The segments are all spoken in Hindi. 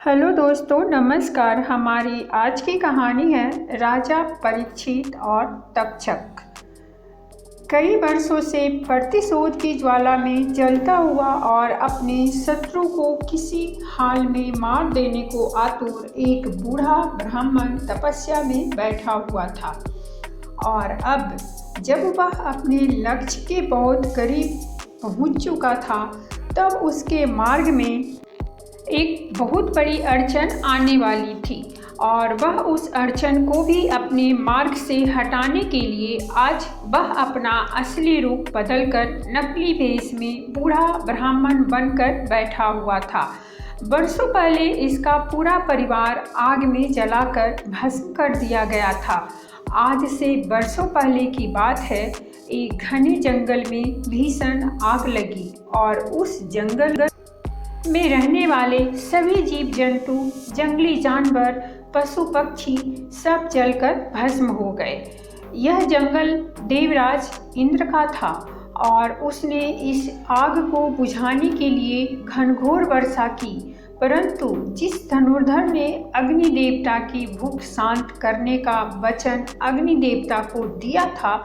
हेलो दोस्तों, नमस्कार। हमारी आज की कहानी है राजा परीक्षित और तक्षक। कई वर्षों से प्रतिशोध की ज्वाला में जलता हुआ और अपने शत्रु को किसी हाल में मार देने को आतुर एक बूढ़ा ब्राह्मण तपस्या में बैठा हुआ था। और अब जब वह अपने लक्ष्य के बहुत करीब पहुंच चुका था, तब उसके मार्ग में एक बहुत बड़ी अड़चन आने वाली थी और वह उस अड़चन को भी अपने मार्ग से हटाने के लिए आज वह अपना असली रूप बदलकर नकली वेश में बूढ़ा ब्राह्मण बनकर बैठा हुआ था। वर्षों पहले इसका पूरा परिवार आग में जलाकर भस्म कर दिया गया था। आज से वर्षों पहले की बात है। एक घने जंगल में भीषण आग लगी और उस जंगल में रहने वाले सभी जीव जंतु, जंगली जानवर, पशु पक्षी सब जलकर भस्म हो गए। यह जंगल देवराज इंद्र का था और उसने इस आग को बुझाने के लिए घनघोर वर्षा की, परंतु जिस धनुर्धर ने अग्नि देवता की भूख शांत करने का वचन अग्नि देवता को दिया था,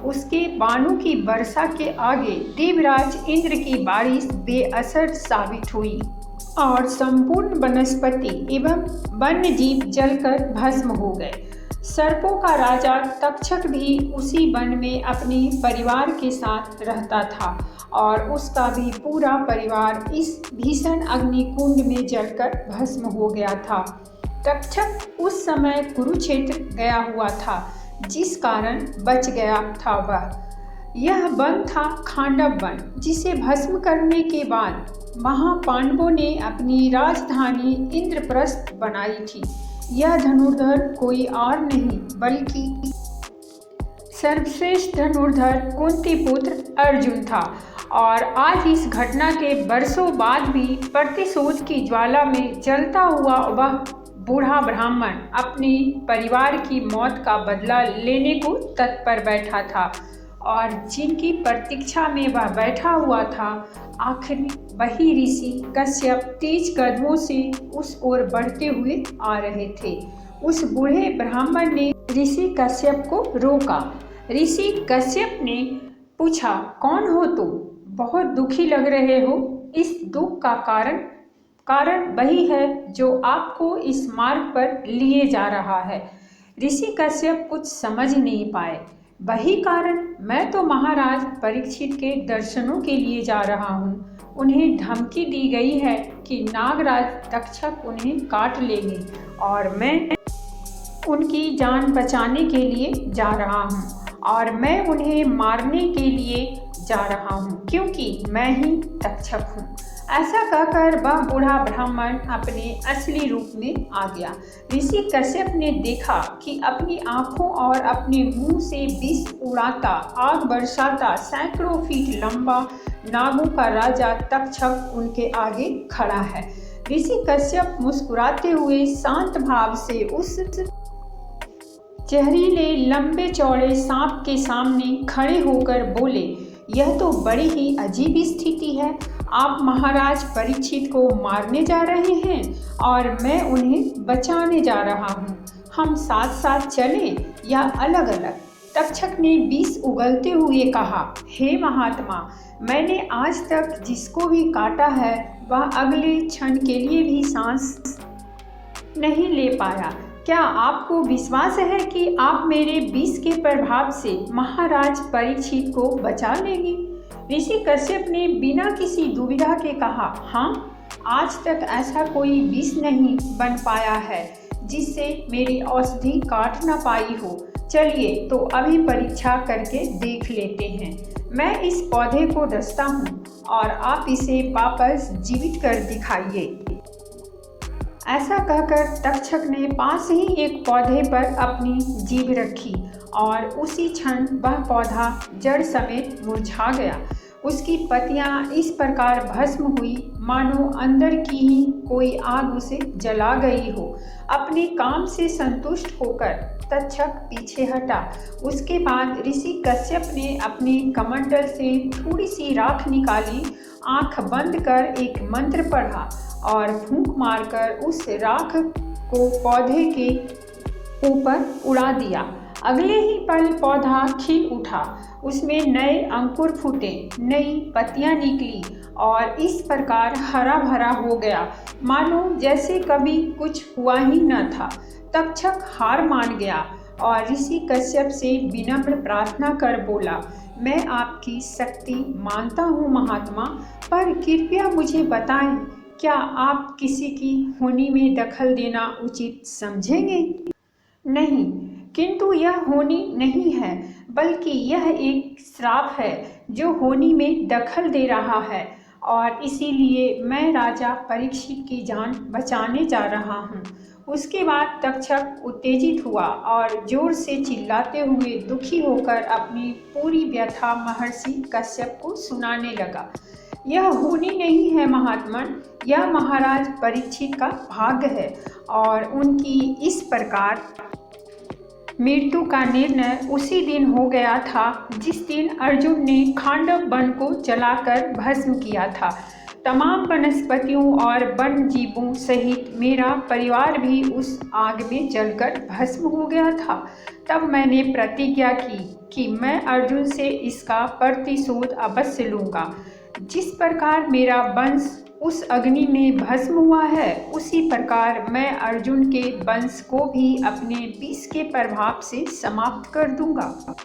उसके बाणों की वर्षा के आगे देवराज इंद्र की बारिश बेअसर साबित हुई और संपूर्ण वनस्पति एवं वन्य जीव जलकर भस्म हो गए। सर्पों का राजा तक्षक भी उसी वन में अपने परिवार के साथ रहता था और उसका भी पूरा परिवार इस भीषण अग्निकुंड में जलकर भस्म हो गया था। तक्षक उस समय कुरुक्षेत्र गया हुआ था, जिस कारण बच गया था। वह यह वन था खांडव वन, जिसे भस्म करने के बाद महापांडवों ने अपनी राजधानी इंद्रप्रस्थ बनाई थी। यह धनुर्धर कोई और नहीं बल्कि सर्वश्रेष्ठ धनुर्धर कुंती पुत्र अर्जुन था। और आज इस घटना के वर्षों बाद भी प्रतिशोध की ज्वाला में जलता हुआ वह बूढ़ा ब्राह्मण अपने परिवार की मौत का बदला लेने को तत्पर बैठा था और जिनकी प्रतीक्षा में वह बैठा हुआ था, आखिर वही ऋषि कश्यप तेज कदमों से उस ओर बढ़ते हुए आ रहे थे। उस बूढ़े ब्राह्मण ने ऋषि कश्यप को रोका। ऋषि कश्यप ने पूछा, कौन हो तुम? बहुत दुखी लग रहे हो। इस दुख का कारण वही है जो आपको इस मार्ग पर लिए जा रहा है। ऋषि कश्यप कुछ समझ नहीं पाए। वही कारण? मैं तो महाराज परीक्षित के दर्शनों के लिए जा रहा हूँ। उन्हें धमकी दी गई है कि नागराज तक्षक उन्हें काट लेंगे और मैं उनकी जान बचाने के लिए जा रहा हूँ और मैं उन्हें मारने के लिए जा रहा हूँ, क्योंकि मैं ही तक्षक हूँ। ऐसा कहकर वह बूढ़ा ब्राह्मण अपने असली रूप में आ गया। ऋषि कश्यप ने देखा कि अपनी आंखों और अपने मुंह से विष उड़ाता, आग बरसाता, सैकड़ों फीट लंबा नागों का राजा तक्षक उनके आगे खड़ा है। ऋषि कश्यप मुस्कुराते हुए शांत भाव से उस जहरीले लंबे चौड़े सांप के सामने खड़े होकर बोले, यह तो बड़ी ही अजीब स्थिति है। आप महाराज परीक्षित को मारने जा रहे हैं और मैं उन्हें बचाने जा रहा हूँ। हम साथ साथ चलें या अलग अलग? तक्षक ने विष उगलते हुए कहा, हे महात्मा, मैंने आज तक जिसको भी काटा है वह अगले क्षण के लिए भी सांस नहीं ले पाया। क्या आपको विश्वास है कि आप मेरे विष के प्रभाव से महाराज परीक्षित को बचा लेंगे? ऋषि कश्यप ने बिना किसी दुविधा के कहा, हाँ, आज तक ऐसा कोई विष नहीं बन पाया है जिससे मेरी औषधि काट न पाई हो। चलिए तो अभी परीक्षा करके देख लेते हैं। मैं इस पौधे को डसता हूँ और आप इसे वापस जीवित कर दिखाइए। ऐसा कहकर तक्षक ने पास ही एक पौधे पर अपनी जीभ रखी और उसी क्षण वह पौधा जड़ समेत मुरझा गया। उसकी पत्तियां इस प्रकार भस्म हुई मानो अंदर की ही कोई आग उसे जला गई हो। अपने काम से संतुष्ट होकर तक्षक पीछे हटा। उसके बाद ऋषि कश्यप ने अपने कमंडल से थोड़ी सी राख निकाली, आंख बंद कर एक मंत्र पढ़ा और फूंक मारकर उस राख को पौधे के ऊपर उड़ा दिया। अगले ही पल पौधा खिल उठा, उसमें नए अंकुर फूटे, नई पत्तियां निकली और इस प्रकार हरा भरा हो गया, मानो जैसे कभी कुछ हुआ ही न था। तक्षक हार मान गया और ऋषि कश्यप से विनम्र प्रार्थना कर बोला, मैं आपकी शक्ति मानता हूँ महात्मा, पर कृपया मुझे बताएं, क्या आप किसी की होनी में दखल देना उचित समझेंगे? नहीं, किंतु यह होनी नहीं है, बल्कि यह एक श्राप है जो होनी में दखल दे रहा है, और इसीलिए मैं राजा परीक्षित की जान बचाने जा रहा हूँ। उसके बाद तक्षक उत्तेजित हुआ और जोर से चिल्लाते हुए दुखी होकर अपनी पूरी व्यथा महर्षि कश्यप को सुनाने लगा। यह होनी नहीं है महात्मन, यह महाराज परीक्षित का भाग्य है, और उनकी इस प्रकार मृत्यु का निर्णय उसी दिन हो गया था जिस दिन अर्जुन ने खांडव वन को जलाकर भस्म किया था। तमाम वनस्पतियों और वन जीवों सहित मेरा परिवार भी उस आग में जलकर भस्म हो गया था। तब मैंने प्रतिज्ञा की कि मैं अर्जुन से इसका प्रतिशोध अवश्य लूँगा। जिस प्रकार मेरा वंश उस अग्नि में भस्म हुआ है, उसी प्रकार मैं अर्जुन के वंश को भी अपने विष के प्रभाव से समाप्त कर दूंगा।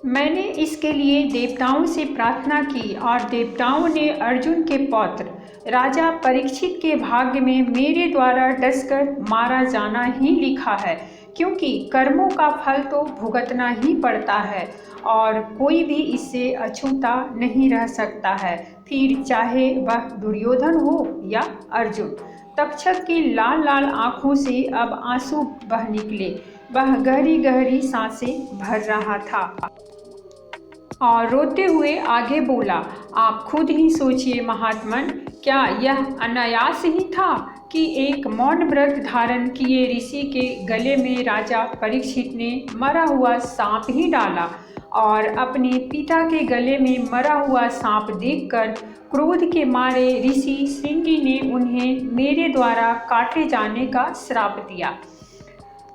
मैंने इसके लिए देवताओं से प्रार्थना की और देवताओं ने अर्जुन के पौत्र राजा परीक्षित के भाग्य में मेरे द्वारा डसकर मारा जाना ही लिखा है, क्योंकि कर्मों का फल तो भुगतना ही पड़ता है और कोई भी इससे अछूता नहीं रह सकता है, फिर चाहे वह दुर्योधन हो या अर्जुन। तक्षक की लाल लाल आंखों से अब आंसू बह निकले। वह गहरी गहरी सांसें भर रहा था और रोते हुए आगे बोला, आप खुद ही सोचिए महात्मन, क्या यह अनायास ही था कि एक मौन व्रत धारण किए ऋषि के गले में राजा परीक्षित ने मरा हुआ सांप ही डाला और अपने पिता के गले में मरा हुआ सांप देखकर क्रोध के मारे ऋषि श्रृंगी ने उन्हें मेरे द्वारा काटे जाने का श्राप दिया।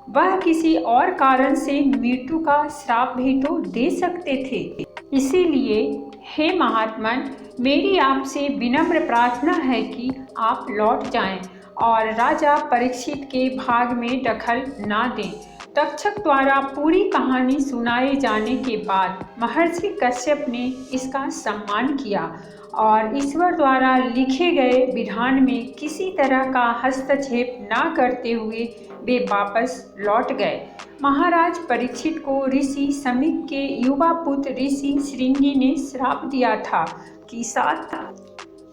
वह किसी और कारण से मृत्यु का श्राप भी तो दे सकते थे। इसीलिए हे महात्मन, मेरी आपसे विनम्र प्रार्थना है कि आप लौट जाएं और राजा परीक्षित के भाग में दखल ना दें। तक्षक द्वारा पूरी कहानी सुनाए जाने के बाद महर्षि कश्यप ने इसका सम्मान किया और ईश्वर द्वारा लिखे गए विधान में किसी तरह का हस्तक्षेप ना करते हुए वे वापस लौट गए। महाराज परीक्षित को ऋषि समीक के युवा पुत्र ऋषि श्रृंगी ने श्राप दिया था कि 7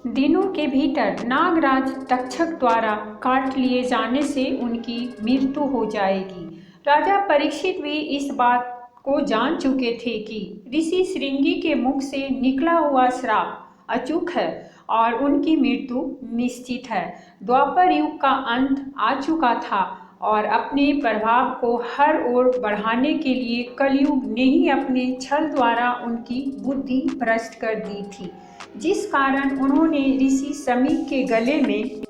दिनों के भीतर नागराज तक्षक द्वारा काट लिए जाने से उनकी मृत्यु हो जाएगी। राजा परीक्षित भी इस बात को जान चुके थे कि ऋषि श्रृंगी के मुख से निकला हुआ श्राप अचूक है और उनकी मृत्यु निश्चित है। द्वापर युग का अंत आ चुका था और अपने प्रभाव को हर ओर बढ़ाने के लिए कलयुग ने ही अपने छल द्वारा उनकी बुद्धि भ्रष्ट कर दी थी, जिस कारण उन्होंने ऋषि समीक के गले में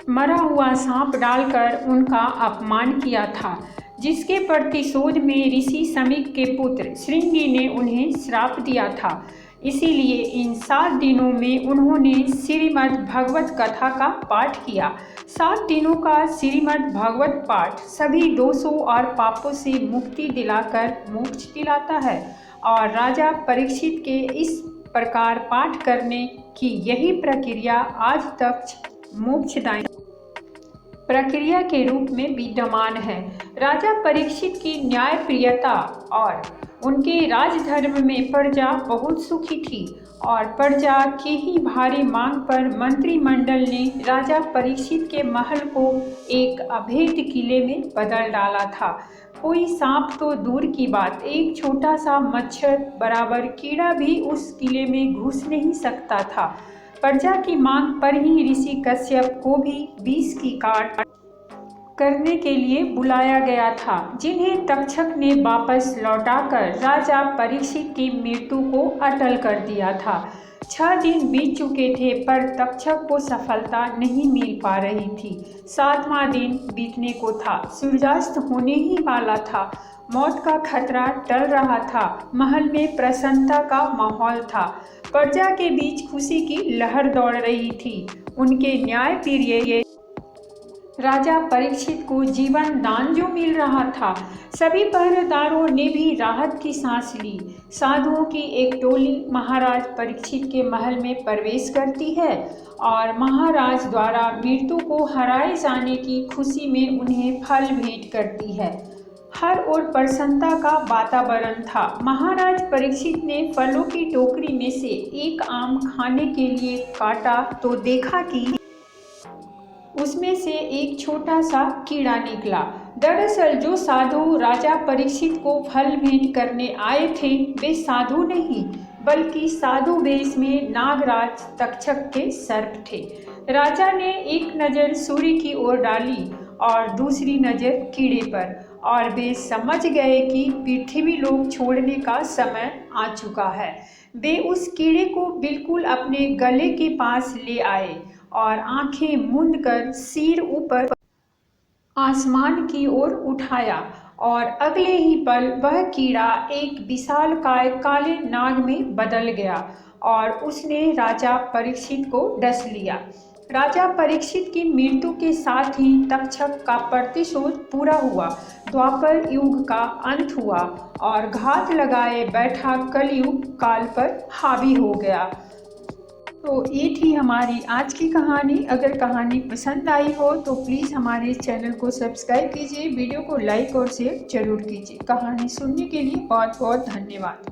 मरा हुआ सांप डालकर उनका अपमान किया था, जिसके प्रतिशोध में ऋषि समीक के पुत्र श्रृंगी ने उन्हें श्राप दिया था। इसीलिए इन 7 दिनों में उन्होंने श्रीमद् भगवत कथा का पाठ किया। 7 दिनों का श्रीमद् भगवत पाठ सभी दोषों और पापों से मुक्ति दिलाकर मोक्ष दिलाता है और राजा परीक्षित के इस प्रकार पाठ करने की यही प्रक्रिया आज तक मोक्षदायी प्रक्रिया के रूप में विद्यमान है। राजा परीक्षित की न्यायप्रियता और उनके राजधर्म में प्रजा बहुत सुखी थी और प्रजा की ही भारी मांग पर मंत्रिमंडल ने राजा परीक्षित के महल को एक अभेद किले में बदल डाला था। कोई सांप तो दूर की बात, एक छोटा सा मच्छर बराबर कीड़ा भी उस किले में घुस नहीं सकता था। प्रजा की मांग पर ही ऋषि कश्यप को भी विष की काट करने के लिए बुलाया गया था, जिन्हें तक्षक ने वापस लौटाकर राजा परीक्षित की मृत्यु को अटल कर दिया था। 6 दिन बीत चुके थे पर तक्षक को सफलता नहीं मिल पा रही थी। 7वां दिन बीतने को था, सूर्यास्त होने ही वाला था, मौत का खतरा टल रहा था, महल में प्रसन्नता का माहौल था, प्रजा के बीच खुशी की लहर दौड़ रही थी। उनके न्यायप्रिय राजा परीक्षित को जीवन दान जो मिल रहा था, सभी पहरेदारों ने भी राहत की सांस ली। साधुओं की एक टोली महाराज परीक्षित के महल में प्रवेश करती है और महाराज द्वारा मृत्यु को हराए जाने की खुशी में उन्हें फल भेंट करती है। हर ओर प्रसन्नता का वातावरण था। महाराज परीक्षित ने फलों की टोकरी में से एक आम खाने के लिए काटा तो देखा कि उसमें से एक छोटा सा कीड़ा निकला। दरअसल जो साधु राजा परीक्षित को फल भेंट करने आए थे, वे साधु नहीं बल्कि साधु वेश में नागराज तक्षक के सर्प थे। राजा ने एक नज़र सूर्य की ओर डाली और दूसरी नज़र कीड़े पर, और वे समझ गए कि पृथ्वी लोक छोड़ने का समय आ चुका है। वे उस कीड़े को बिल्कुल अपने गले के पास ले आए और आंखें मूंद कर सिर ऊपर आसमान की ओर उठाया, और अगले ही पल वह कीड़ा एक विशालकाय काले नाग में बदल गया और उसने राजा परीक्षित को डस लिया। राजा परीक्षित की मृत्यु के साथ ही तक्षक का प्रतिशोध पूरा हुआ। द्वापर युग का अंत हुआ और घात लगाए बैठा कलयुग काल पर हावी हो गया। तो ये थी हमारी आज की कहानी। अगर कहानी पसंद आई हो तो प्लीज़ हमारे चैनल को सब्सक्राइब कीजिए, वीडियो को लाइक और शेयर जरूर कीजिए। कहानी सुनने के लिए बहुत बहुत धन्यवाद।